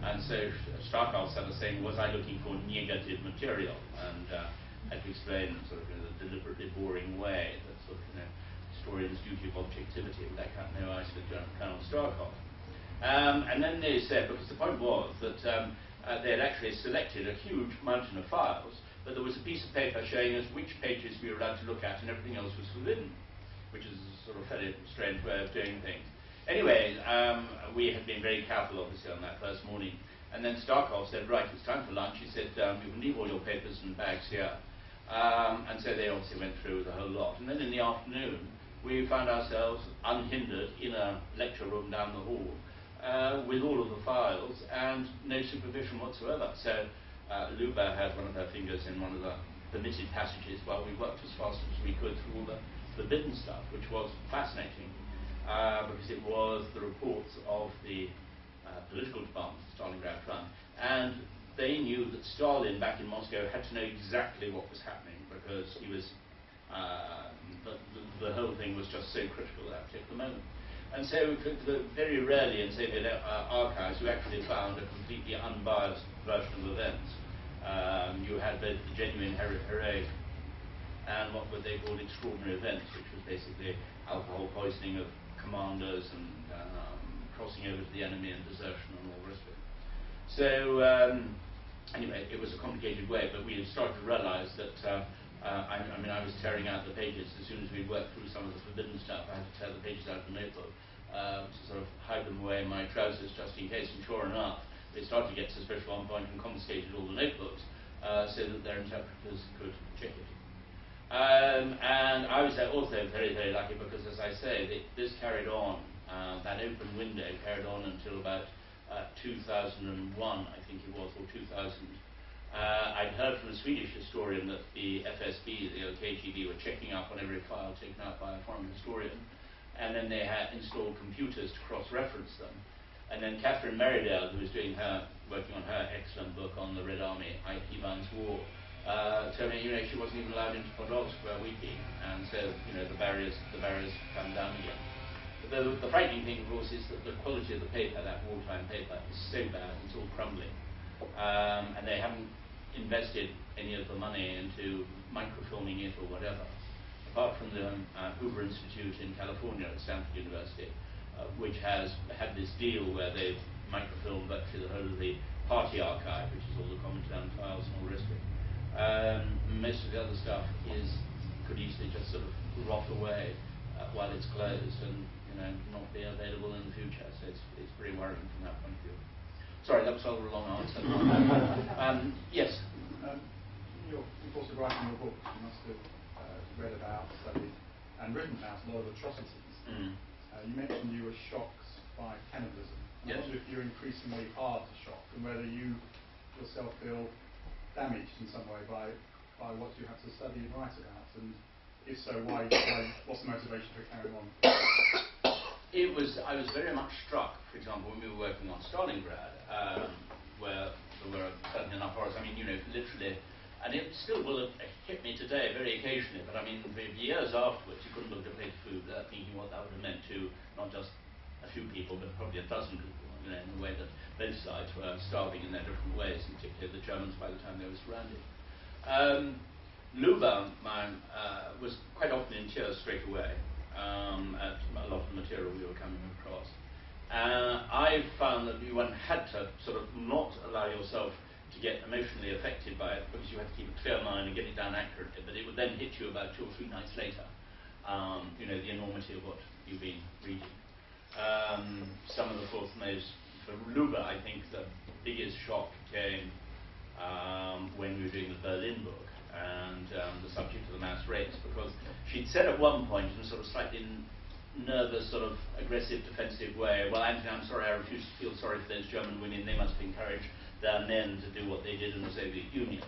And so Starkov started saying, "Was I looking for negative material?" And had to explain sort of in a deliberately boring way that sort of, you know, historian's duty of objectivity, with that kind of no ice with Colonel Starkov. And then they said, because the point was that they had actually selected a huge mountain of files, but there was a piece of paper showing us which pages we were allowed to look at and everything else was forbidden, which is a sort of fairly strange way of doing things. Anyway, we had been very careful, obviously, on that first morning. And then Starkov said, "Right, it's time for lunch." He said, "You can leave all your papers and bags here." And so they obviously went through the whole lot. And then in the afternoon, we found ourselves unhindered in a lecture room down the hall with all of the files and no supervision whatsoever. So Luba had one of her fingers in one of the permitted passages while we worked as fast as we could through all the forbidden stuff, which was fascinating. Because it was the reports of the political department of the Stalingrad front, and they knew that Stalin back in Moscow had to know exactly what was happening, because he was the whole thing was just so critical at that particular moment. And so very rarely in Soviet archives you actually found a completely unbiased version of events. You had both the genuine heroic and what were they called extraordinary events, which was basically alcohol poisoning of commanders and crossing over to the enemy and desertion and all the rest of it. So anyway, it was a complicated way, but we had started to realize that I was tearing out the pages as soon as we worked through some of the forbidden stuff. I had to tear the pages out of the notebook to sort of hide them away in my trousers just in case, and sure enough they started to get suspicious at one point and confiscated all the notebooks so that their interpreters could check it. And I was also very, very lucky because, as I say, this carried on, that open window carried on until about 2001, I think it was, or 2000. I'd heard from a Swedish historian that the FSB, the KGB, were checking up on every file taken out by a foreign historian, and then they had installed computers to cross-reference them. And then Catherine Merridale, who was working on her excellent book on the Red Army, Ivan's War, told me, she wasn't even allowed into Podolsk where we'd been, and so, the barriers come down again. But the frightening thing, of course, is that the quality of the paper, that wartime paper, is so bad, it's all crumbling. And they haven't invested any of the money into microfilming it or whatever, apart from the Hoover Institute in California at Stanford University, which has had this deal where they've microfilmed virtually the whole of the party archive, which is all the Comintern files and all the rest of it. Most of the other stuff could easily just sort of rot away while it's closed and not be available in the future. So it's pretty worrying from that point of view. Sorry, that was a rather long answer. Yes. You're also writing your book. You must have read about, studied, and written about a lot of atrocities. You mentioned you were shocked by cannibalism. Yes. I wonder if you're increasingly hard to shock, and whether you yourself feel damaged in some way by what you have to study and write about, and if so, why what's the motivation for carrying on? I was very much struck, for example, when we were working on Stalingrad, where there were certainly enough horrors. I mean, literally, and it still will hit me today very occasionally, but I mean, for years afterwards, you couldn't look at a plate of food without thinking what that would have meant to not just a few people, but probably a dozen people, in the way that both sides were starving in their different ways, and particularly the Germans by the time they were surrounded. Luba was quite often in tears straight away at a lot of the material we were coming across. I found that one had to sort of not allow yourself to get emotionally affected by it, because you had to keep a clear mind and get it down accurately, but it would then hit you about 2 or 3 nights later, the enormity of what you've been reading. Some of the most, for Luba, I think the biggest shock came when we were doing the Berlin book and the subject of the mass rapes, because she'd said at one point in a sort of slightly nervous, sort of aggressive, defensive way, well, Antony, I'm sorry, I refuse to feel sorry for those German women, they must have encouraged their men to do what they did in the Soviet Union.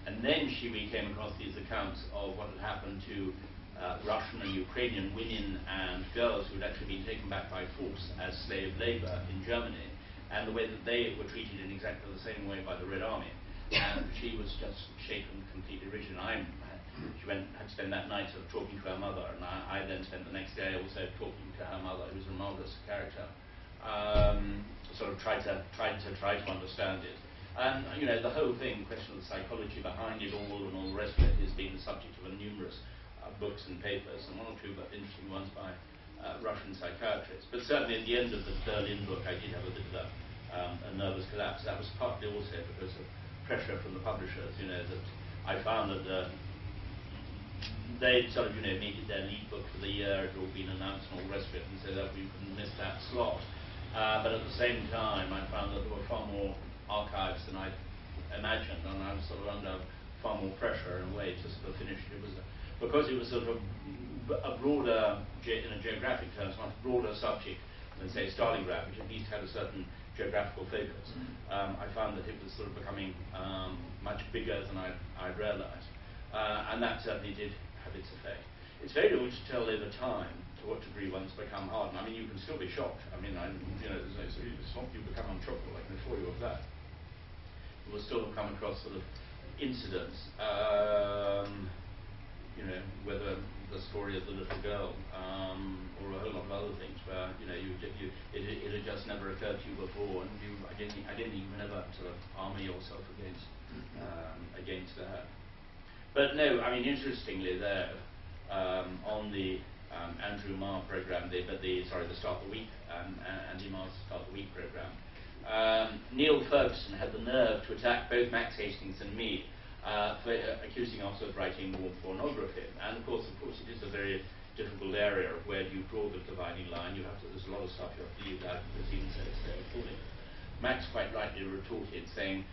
And then we came across these accounts of what had happened to Russian and Ukrainian women and girls who had actually been taken back by force as slave labor in Germany, and the way that they were treated in exactly the same way by the Red Army. And she was just shaken, completely rigid. She had to spend that night sort of talking to her mother, and I then spent the next day also talking to her mother, who was a marvelous character. Sort of tried to understand it. And the whole thing, the question of the psychology behind it all and all the rest of it, has been the subject of numerous books and papers, and 1 or 2 but interesting ones by Russian psychiatrists. But certainly at the end of the Berlin book, I did have a bit of a nervous collapse. That was partly also because of pressure from the publishers, that I found that they'd sort of, needed their lead book for the year, it had all been announced and all the rest of it, and so that we couldn't miss that slot. But at the same time, I found that there were far more archives than I'd imagined, and I was sort of under far more pressure in a way to sort of finish it. Because it was sort of a broader, in a geographic terms, much broader subject than, say, Stalingrad, which at least had a certain geographical focus. I found that it was sort of becoming much bigger than I'd realized. And that certainly did have its effect. It's very difficult to tell over time to what degree one's become hardened. I mean, you can still be shocked. I mean, it's not you become untroubled, I can assure you of that. You will still have come across sort of incidents, whether the story of the little girl or a whole lot of other things where it had just never occurred to you before, and I didn't even ever sort of armor yourself against that. But no, I mean, interestingly, there on the Andrew Marr program, the Start the Week, Andy Marr's Start the Week program, Neil Ferguson had the nerve to attack both Max Hastings and me for accusing us of writing war pornography. And of course, it is a very difficult area of where do you draw the dividing line. There's a lot of stuff you have to leave out because even so it's very appalling. Max quite rightly retorted, saying,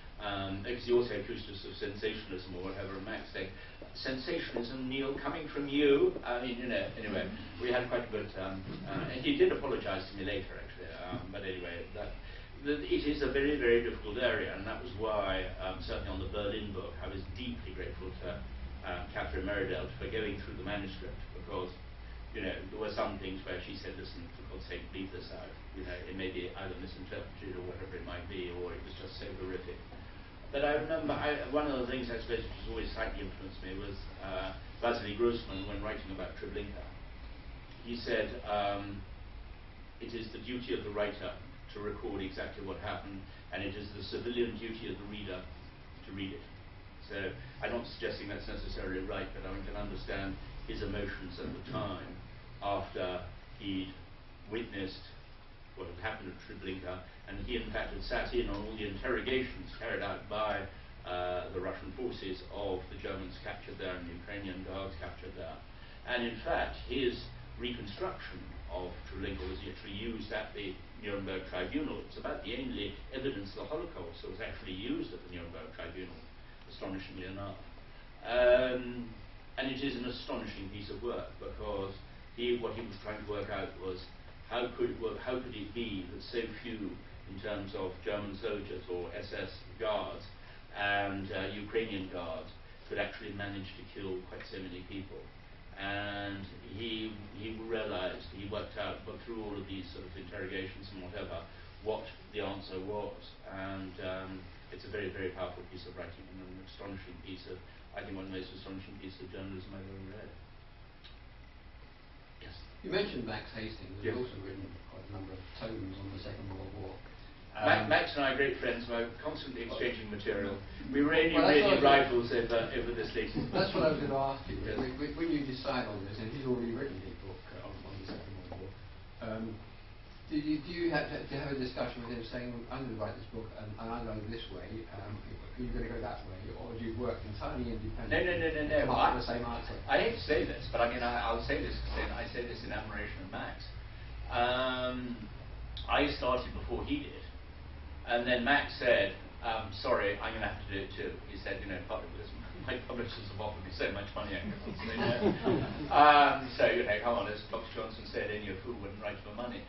because he also accused us of sensationalism or whatever, and Max said, sensationalism, Neil, coming from you? I mean, anyway, we had quite a good, and he did apologise to me later, actually, but anyway, it is a very, very difficult area, and that was why, certainly on the Berlin book, I was deeply grateful to Catherine Merridale for going through the manuscript, because there were some things where she said, listen, for God's sake, leave this out. It may be either misinterpreted or whatever it might be, or it was just so horrific. But I remember, one of the things I suppose which has always slightly influenced me was Vasily Grossman, when writing about Treblinka. He said, it is the duty of the writer to record exactly what happened, and it is the civilian duty of the reader to read it. So I'm not suggesting that's necessarily right, but I can understand his emotions at the time after he'd witnessed what had happened at Treblinka, and he in fact had sat in on all the interrogations carried out by the Russian forces of the Germans captured there and the Ukrainian guards captured there. And in fact, his reconstruction of Treblinka was actually used at the Nuremberg Tribunal. It's about the only evidence of the Holocaust that was actually used at the Nuremberg Tribunal, astonishingly enough. And it is an astonishing piece of work, because what he was trying to work out was how could it be that so few, in terms of German soldiers or SS guards and Ukrainian guards, could actually manage to kill quite so many people. And he realized, he worked out, but through all of these sort of interrogations and whatever, what the answer was. And it's a very, very powerful piece of writing, and an astonishing piece of, I think, one of the most astonishing pieces of journalism I've ever read. Yes? You mentioned Max Hastings, who's Yes. also written quite a number of tomes on the Second World War. Max and I are great friends. We're constantly exchanging material. We were only Well, that's reading what I rivals over this latest. That's what I was going to ask you. Yes. When you decide on this, and he's already written his book on the Second World War, do you have to have a discussion with him saying, I'm going to write this book and I go this way, are you going to go that way, or do you work entirely independently? No. Come up with the same answer? I hate to say this, but I mean, I'll say this, because I say this in admiration of Max. I started before he did, and then Max said, sorry, I'm going to have to do it too. He said, partly because my publishers have offered me so much money, I can't say no. So, come on, as Dr. Johnson said, only a fool wouldn't write for money.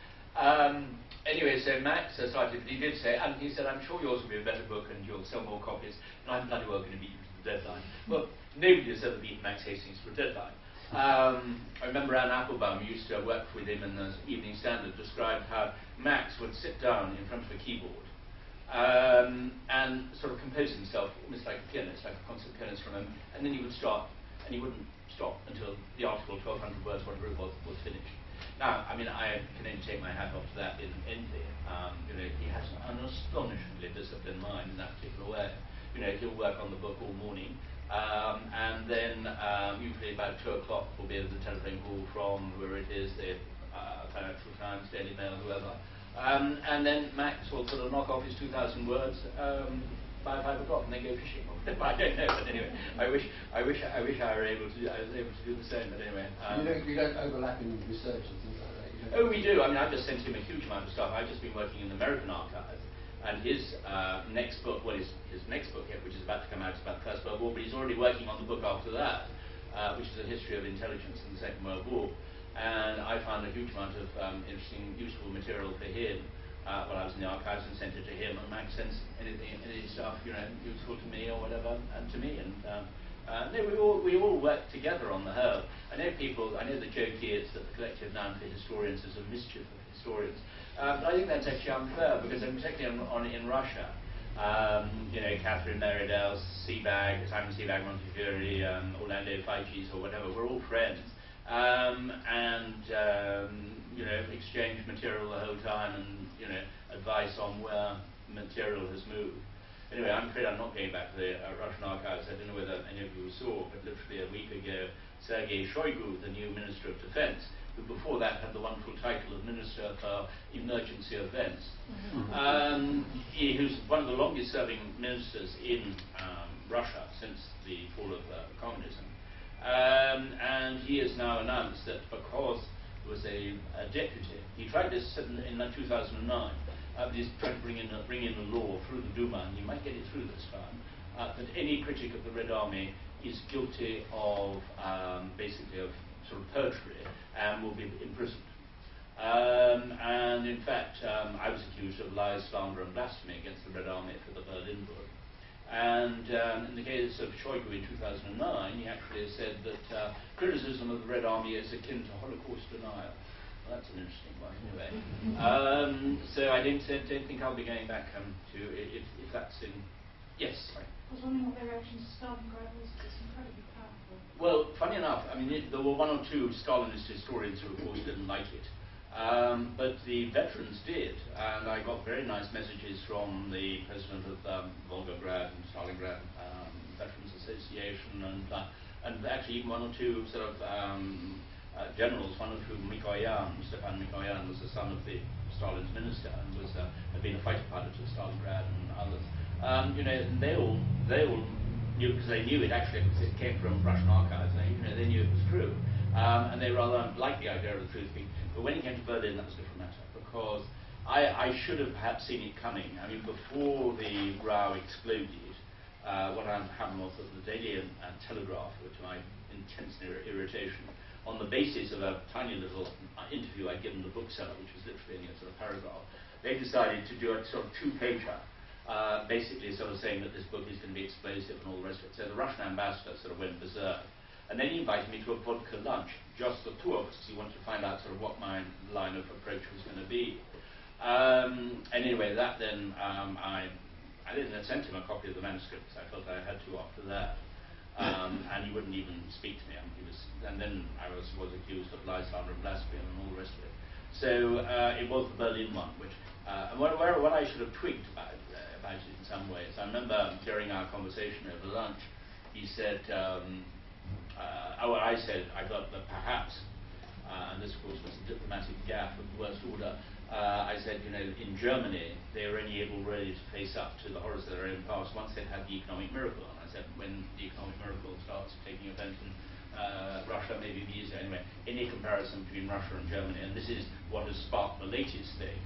Anyway, so Max started, he did say, and he said, I'm sure yours will be a better book and you'll sell more copies, and I'm bloody well going to beat you to the deadline. Well, nobody has ever beaten Max Hastings to a deadline. I remember Anne Applebaum, who used to work with him in the Evening Standard, described how Max would sit down in front of a keyboard and sort of compose himself almost like a pianist, like a concert pianist from him, and then he would start, and he wouldn't stop until the article, 1,200 words, whatever it was finished. Now, I mean, I can only take my hat off to that in envy. He has an astonishingly disciplined mind in that particular way. He'll work on the book all morning, and then usually about 2 o'clock will be the telephone call from whoever it is, the Financial Times, Daily Mail, whoever. And then Max will sort of knock off his 2,000 words by 5 o'clock and then go fishing. I don't know, but anyway, I wish I were able to. I was able to do the same. But anyway, you don't overlap in research and things like that. Oh, we do. I mean, I've just sent him a huge amount of stuff. I've just been working in the American archive, and his next book, his next book, which is about to come out, is about the First World War. But he's already working on the book after that, which is a history of intelligence in the Second World War. And I found a huge amount of interesting, useful material for him. When I was in the archives and sent it to him, and Max sends any stuff useful to me or whatever, and to me, and we all work together on the whole. I know the joke is that the collective noun for historians is a mischief of historians, but I think that's actually unfair, because particularly in Russia, Catherine Merridale, Simon Sebag, Montefiore, Orlando Figes, or whatever, we're all friends, exchange material the whole time, and advice on where material has moved. Anyway, I'm afraid I'm not going back to the Russian archives. I don't know whether any of you saw, but literally a week ago, Sergei Shoigu, the new Minister of Defense, who before that had the wonderful title of Minister for Emergency Events, who's one of the longest-serving ministers in Russia since the fall of communism. And he has now announced that because there was a deputy, he tried this in 2009, is trying to bring in a law through the Duma, and you might get it through this time, that any critic of the Red Army is guilty of basically of sort of perjury and will be imprisoned. And in fact, I was accused of lies, slander, and blasphemy against the Red Army for the Berlin book. And in the case of Shoigu in 2009, he actually said that criticism of the Red Army is akin to Holocaust denial. Well, that's an interesting one, anyway. So I don't think I'll be going back to if that's in. Yes. Sorry. I was wondering what their reaction to Stalingrad was. It's incredibly powerful. Well, funny enough, I mean, there were one or two Stalinist historians who, of course, didn't like it. But the veterans did, and I got very nice messages from the president of Volgograd and Stalingrad Veterans Association, and actually even one or two sort of generals, one of whom Stepan Mikoyan, was the son of the Stalin's minister and had been a fighter pilot at Stalingrad and others. You know, and they all knew, because they knew it actually, because it came from Russian archives. They knew it was true, and they rather liked the idea of the truth being. But when it came to Berlin, that was a different matter, because I should have perhaps seen it coming. I mean, before the row exploded, what happened was that the Daily Telegraph, to my intense irritation, on the basis of a tiny little interview I'd given the bookseller, which was literally a sort of paragraph, they decided to do a sort of two-pager, basically sort of saying that this book is going to be explosive and all the rest of it. So the Russian ambassador sort of went berserk. And then he invited me to a vodka lunch, just the two of us, because he wanted to find out sort of what my line of approach was going to be. Anyway, that then, I didn't send him a copy of the manuscript, because I felt I had to after that. And he wouldn't even speak to me. And then I was accused of lies, slander, and blasphemy, and all the rest of it. So it was the Berlin one, which, and what I should have twigged about it in some ways. I remember during our conversation over lunch, he said, I said, I thought that perhaps, and this of course was a diplomatic gaffe of the worst order, I said, in Germany, they were only able really to face up to the horrors of their own past once they'd had the economic miracle. And I said, when the economic miracle starts taking effect in Russia, maybe it'll be easier. Anyway, any comparison between Russia and Germany, and this is what has sparked the latest thing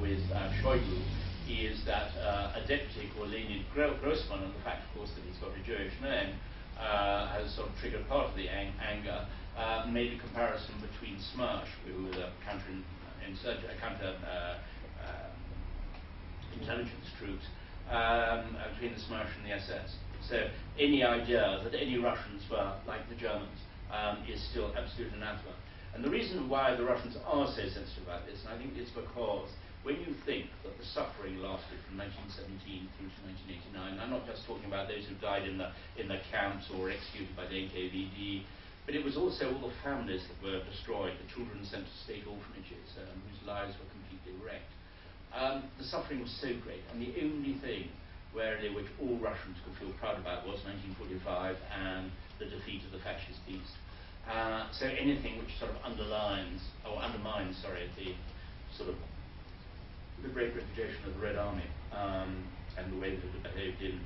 with Shoigu, is that a deputy called Leonid Grossman, and the fact, of course, that he's got a Jewish name, has sort of triggered part of the anger, made a comparison between Smersh, who was a counter intelligence troops, between the Smersh and the SS. So any idea that any Russians were like the Germans is still absolute anathema. And the reason why the Russians are so sensitive about this, and I think it's because when you think that the suffering lasted from 1917 through to 1989, I'm not just talking about those who died in the camps or executed by the NKVD, but it was also all the families that were destroyed, the children sent to state orphanages whose lives were completely wrecked. The suffering was so great, and the only thing which all Russians could feel proud about was 1945 and the defeat of the fascist beast. So anything which sort of undermines the sort of the great reputation of the Red Army and the way that it behaved in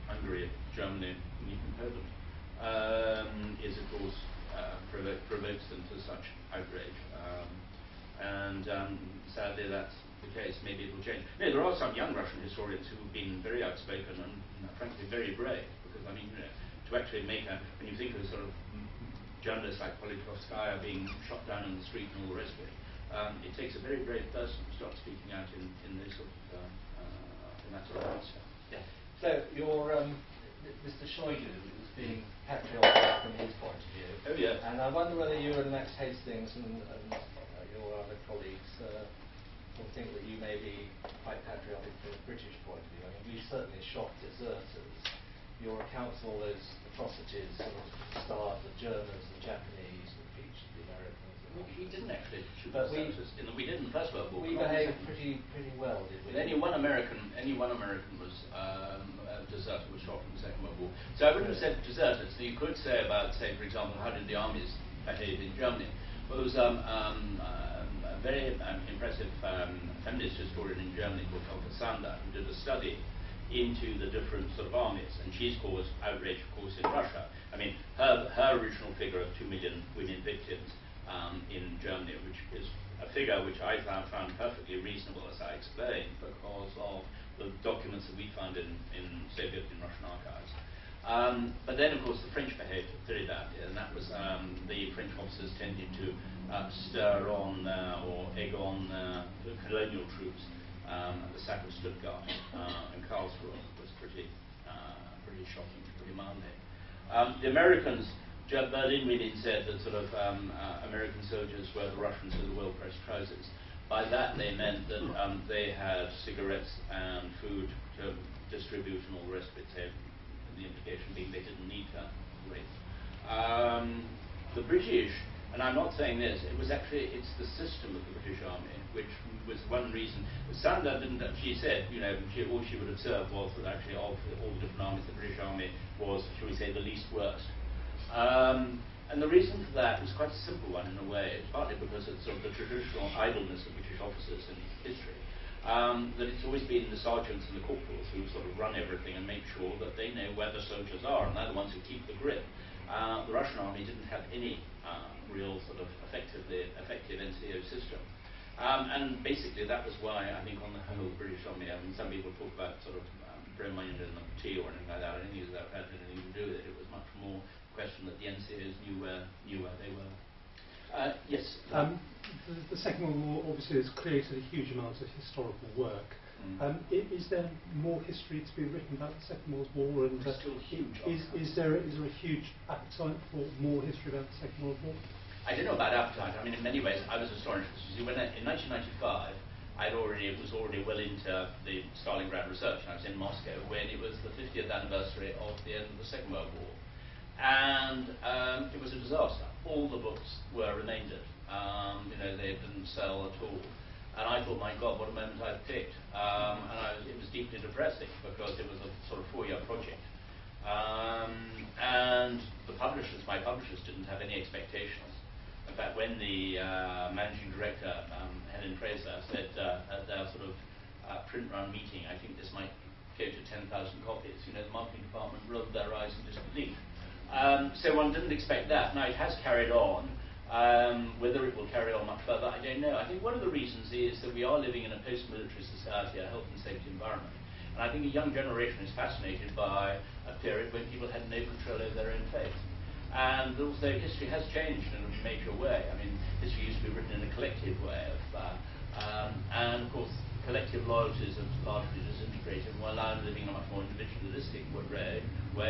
Hungary, Germany, and even Poland is, of course, provokes them to such outrage. And sadly, that's the case. Maybe it will change. No, there are some young Russian historians who have been very outspoken and, frankly, very brave. Because, I mean, to actually when you think of sort of journalists like Politkovskaya being shot down in the street and all the rest of it, it takes a very brave person to start speaking out in this sort of in that sort of stuff. Yeah. So your Mr. Shoigu was being patriotic from his point of view. Oh yes. And I wonder whether you and Max Hastings and your other colleagues will think that you may be quite patriotic from a British point of view. I mean, we certainly shot deserters. Your accounts of all those atrocities sort of starred the Germans and Japanese and featured the Americans. We didn't actually shoot But deserters. We did in the First World War. We behaved pretty well, did we? Any one American was a deserter was shot in the Second World War. So I wouldn't have said deserters. So you could say about, say, for example, how did the armies behave in Germany? Well, there was a very impressive feminist historian in Germany called Elke Sander, who did a study into the different sort of armies, and she's caused outrage, of course, in Russia. I mean, her original figure of 2 million women victims in Germany, which is a figure which I found perfectly reasonable, as I explained, because of the documents that we found in Soviet and Russian archives. But then, of course, the French behaved very badly, and that was the French officers tended to stir on or egg on the colonial troops. The sack of Stuttgart and Karlsruhe was pretty shocking, pretty mildly. The Americans, Berlin really said that sort of American soldiers were the Russians with the well-pressed trousers. By that they meant that they had cigarettes and food to distribute and all the rest of it. So the implication being they didn't need that. Great. The British, and I'm not saying this, it's the system of the British Army, which was one reason. Sander didn't, she said, all she would observe was that actually of all the different armies, the British Army was, shall we say, the least worst. And the reason for that is quite a simple one in a way. It's partly because it's sort of the traditional idleness of British officers in history. That it's always been the sergeants and the corporals who sort of run everything and make sure that they know where the soldiers are, and they're the ones who keep the grip. The Russian army didn't have any real sort of effective NCO system. And basically that was why I think on the whole British Army, some people talk about sort of bromide in the tea or anything like that. I don't think that had anything to do with it. It was much more a question that the NCOs knew where they were. Yes. The Second World War obviously has created a huge amount of historical work. Is there more history to be written about the Second World War? And still huge. Is there a huge appetite for more history about the Second World War? I don't know about appetite. I mean, in many ways, I was astonished. You see, when in 1995, was already well into the Stalingrad research, and I was in Moscow when it was the 50th anniversary of the end of the Second World War. And it was a disaster. All the books were remaindered. They didn't sell at all. And I thought, my God, what a moment I'd picked. It was deeply depressing because it was a sort of 4-year project. And my publishers didn't have any expectations. In fact, when the managing director, Helen Fraser, said at their sort of print run meeting, I think this might go to 10,000 copies, the marketing department rolled their eyes in disbelief. So one didn't expect that. Now it has carried on. Whether it will carry on much further, I don't know. I think one of the reasons is that we are living in a post-military society, a health and safety environment. And I think a young generation is fascinated by a period when people had no control over their own fate. And also history has changed in a major way. I mean, history used to be written in a collective way, and of course collective loyalties have largely disintegrated, and we're now living in a much more individualistic way,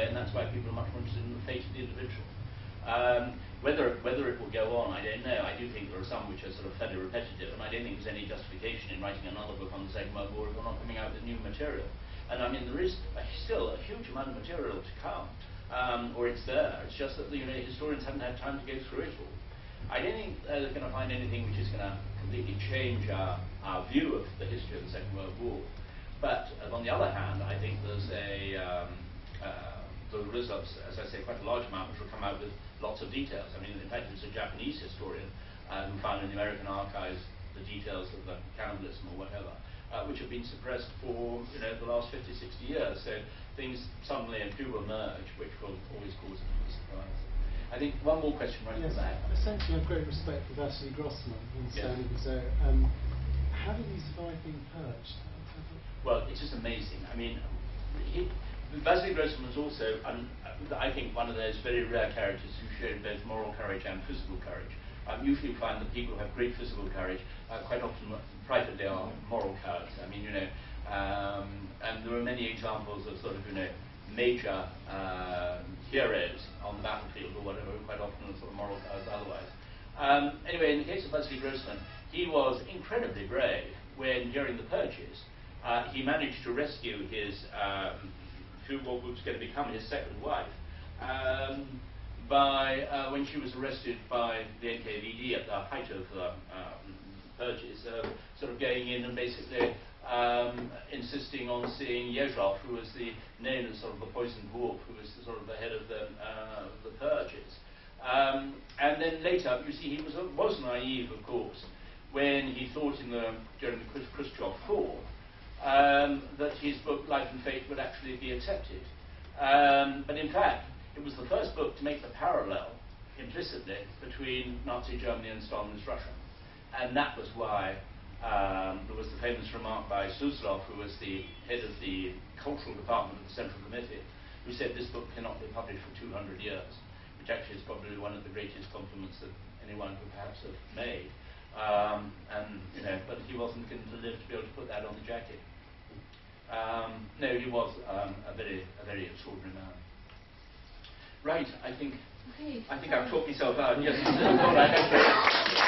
and that's why people are much more interested in the fate of the individual. Whether it will go on, I don't know. I do think there are some which are sort of fairly repetitive, and I don't think there's any justification in writing another book on the Second World War if we're not coming out with new material. And I mean, there is still a huge amount of material to come, or it's there. It's just that historians haven't had time to go through it all. I don't think they're going to find anything which is going to completely change our view of the history of the Second World War. But on the other hand, I think there's the results, as I say, quite a large amount, which will come out with lots of details. I mean, in fact, it was a Japanese historian who found in the American archives the details of the cannibalism or whatever, which have been suppressed for the last 50, 60 years. So things suddenly do emerge, which will always cause a surprise. I think one more question right yes, from that. Essentially, I have great respect for Vasily Grossman and standing there. How did he survive being purged? Well, it's just amazing. I mean, Vasily Grossman was also, I think, one of those very rare characters who showed both moral courage and physical courage. Usually you find that people who have great physical courage quite often privately are moral cowards. I mean, and there are many examples of sort of, major heroes on the battlefield or whatever, who quite often are sort of moral cowards otherwise. Anyway, in the case of Vasily Grossman, he was incredibly brave when, during the purges, he managed to rescue his what was going to become his second wife, when she was arrested by the NKVD at the height of the purges, sort of going in and basically insisting on seeing Yezhov, who was known as sort of the poisoned wolf, who was sort of the head of the purges. And then later, you see, he was naive, of course, when he thought during the Khrushchev fall, that his book Life and Fate would actually be accepted. But in fact, it was the first book to make the parallel implicitly between Nazi Germany and Stalinist Russia. And that was why there was the famous remark by Suslov, who was the head of the cultural department of the Central Committee, who said this book cannot be published for 200 years, which actually is probably one of the greatest compliments that anyone could perhaps have made. But he wasn't going to live to be able to put that on the jacket. No, he was a very extraordinary man. Right, I think I've talked myself out. Yes, all right, okay.